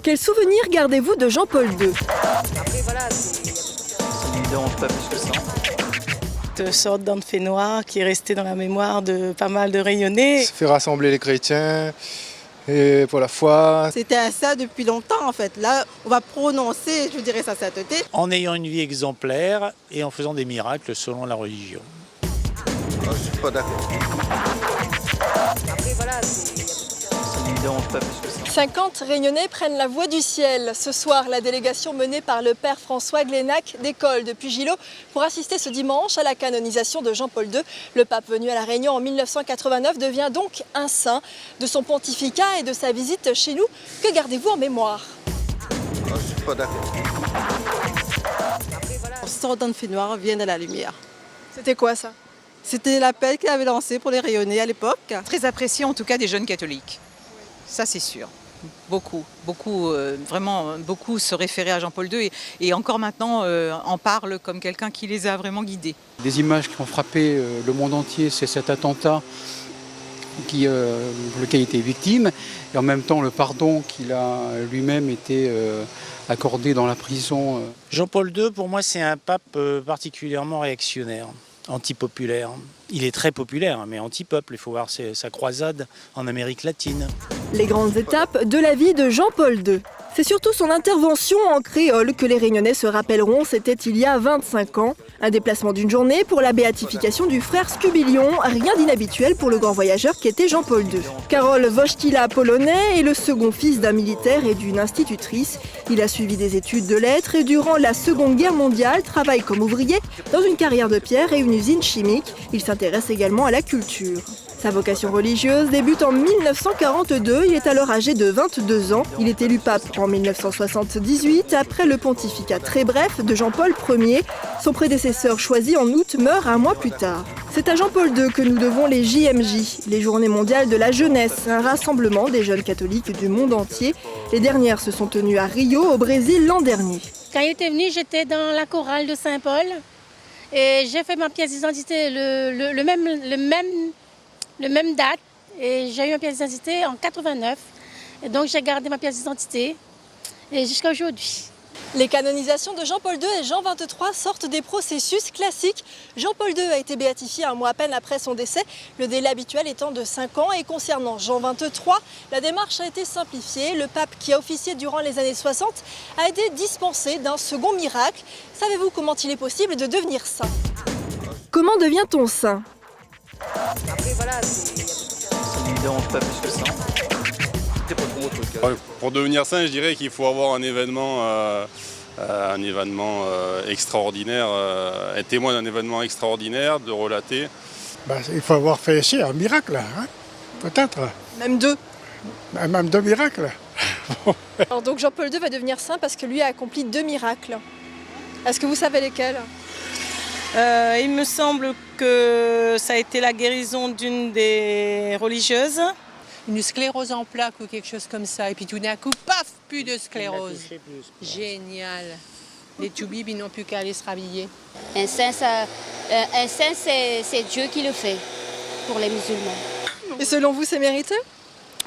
Quel souvenir gardez-vous de Jean-Paul II? Après, voilà, ça ne me dérange pas plus que ça. Cette sorte d'enfant noir qui est resté dans la mémoire de pas mal de Rayonnais. Ça fait rassembler les chrétiens et pour la foi. C'était ça depuis longtemps en fait. Là, on va prononcer, je dirais, sa sainteté. En ayant une vie exemplaire et en faisant des miracles selon la religion. Je ne suis pas d'accord. Après, voilà, ça ne me dérange pas plus que ça. 50 Réunionnais prennent la voie du ciel. Ce soir, la délégation menée par le père François Glénac décolle depuis Gillot pour assister ce dimanche à la canonisation de Jean-Paul II. Le pape venu à La Réunion en 1989 devient donc un saint. De son pontificat et de sa visite chez nous, que gardez-vous en mémoire? Je ne suis pas d'accord. On sort d'un fait noir, vient de la lumière. C'était quoi ça? C'était l'appel qu'il avait lancé pour les Rayonnais à l'époque. Très apprécié en tout cas des jeunes catholiques. Ça c'est sûr. Vraiment beaucoup se référaient à Jean-Paul II et encore maintenant en parlent comme quelqu'un qui les a vraiment guidés. Des images qui ont frappé le monde entier, c'est cet attentat pour lequel il était victime et en même temps le pardon qu'il a lui-même été accordé dans la prison. Jean-Paul II, pour moi, c'est un pape particulièrement réactionnaire, antipopulaire. Il est très populaire, mais anti-peuple. Il faut voir sa croisade en Amérique latine. Les grandes étapes de la vie de Jean-Paul II. C'est surtout son intervention en créole que les Réunionnais se rappelleront, c'était il y a 25 ans. Un déplacement d'une journée pour la béatification du frère Scubilion, rien d'inhabituel pour le grand voyageur qui était Jean-Paul II. Karol Wojtyla, polonais, est le second fils d'un militaire et d'une institutrice. Il a suivi des études de lettres et durant la Seconde Guerre mondiale travaille comme ouvrier dans une carrière de pierre et une usine chimique. Il s'intéresse également à la culture. Sa vocation religieuse débute en 1942, il est alors âgé de 22 ans. Il est élu pape en 1978, après le pontificat très bref de Jean-Paul Ier. Son prédécesseur choisi en août meurt un mois plus tard. C'est à Jean-Paul II que nous devons les JMJ, les Journées mondiales de la jeunesse, un rassemblement des jeunes catholiques du monde entier. Les dernières se sont tenues à Rio, au Brésil, l'an dernier. Quand il était venu, j'étais dans la chorale de Saint-Paul et j'ai fait ma pièce d'identité le même date et j'ai eu ma pièce d'identité en 89 et donc j'ai gardé ma pièce d'identité et jusqu'à aujourd'hui. Les canonisations de Jean-Paul II et Jean XXIII sortent des processus classiques. Jean-Paul II a été béatifié un mois à peine après son décès, le délai habituel étant de 5 ans. Et concernant Jean XXIII, la démarche a été simplifiée. Le pape qui a officié durant les années 60 a été dispensé d'un second miracle. Savez-vous comment il est possible de devenir saint? Comment devient-on saint? Après, voilà, ça ne me dérange pas plus que ça. C'est pas trop mon truc. Pour devenir saint, je dirais qu'il faut avoir un événement extraordinaire, être témoin d'un événement extraordinaire, de relater. Il faut avoir fait ici un miracle, hein, peut-être. Même deux. Même deux miracles. Alors donc Jean-Paul II va devenir saint parce que lui a accompli 2 miracles. Est-ce que vous savez lesquels? Il me semble que ça a été la guérison d'une des religieuses. Une sclérose en plaques ou quelque chose comme ça. Et puis tout d'un coup, paf, plus de sclérose. Génial. Les toubibs, ils n'ont plus qu'à aller se rhabiller. Un saint, c'est Dieu qui le fait pour les musulmans. Et selon vous, c'est mérité?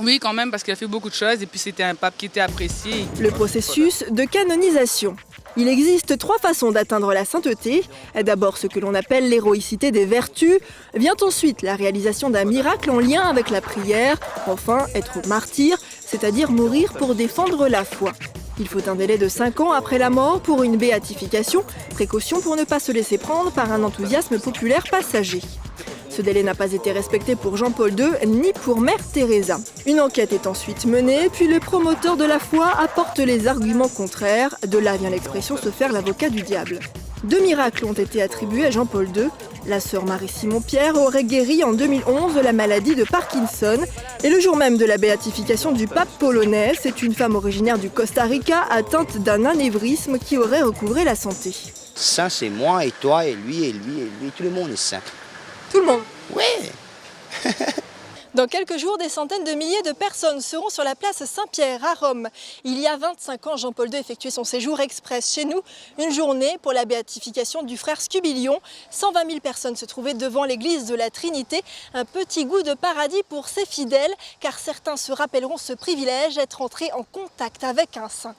Oui, quand même, parce qu'il a fait beaucoup de choses et puis c'était un pape qui était apprécié. Le processus de canonisation. Il existe 3 façons d'atteindre la sainteté. D'abord, ce que l'on appelle l'héroïcité des vertus. Vient ensuite la réalisation d'un miracle en lien avec la prière. Enfin, être martyr, c'est-à-dire mourir pour défendre la foi. Il faut un délai de 5 ans après la mort pour une béatification. Précaution pour ne pas se laisser prendre par un enthousiasme populaire passager. Ce délai n'a pas été respecté pour Jean-Paul II ni pour Mère Teresa. Une enquête est ensuite menée, puis le promoteur de la foi apporte les arguments contraires. De là vient l'expression se faire l'avocat du diable. 2 miracles ont été attribués à Jean-Paul II. La sœur Marie-Simon-Pierre aurait guéri en 2011 de la maladie de Parkinson. Et le jour même de la béatification du pape polonais, c'est une femme originaire du Costa Rica atteinte d'un anévrisme qui aurait recouvré la santé. Saint, c'est moi et toi et lui et lui et lui. Tout le monde est saint. Tout le monde? Oui. Dans quelques jours, des centaines de milliers de personnes seront sur la place Saint-Pierre à Rome. Il y a 25 ans, Jean-Paul II effectuait son séjour express chez nous. Une journée pour la béatification du frère Scubilion. 120 000 personnes se trouvaient devant l'église de la Trinité. Un petit goût de paradis pour ses fidèles, car certains se rappelleront ce privilège, être entrés en contact avec un saint.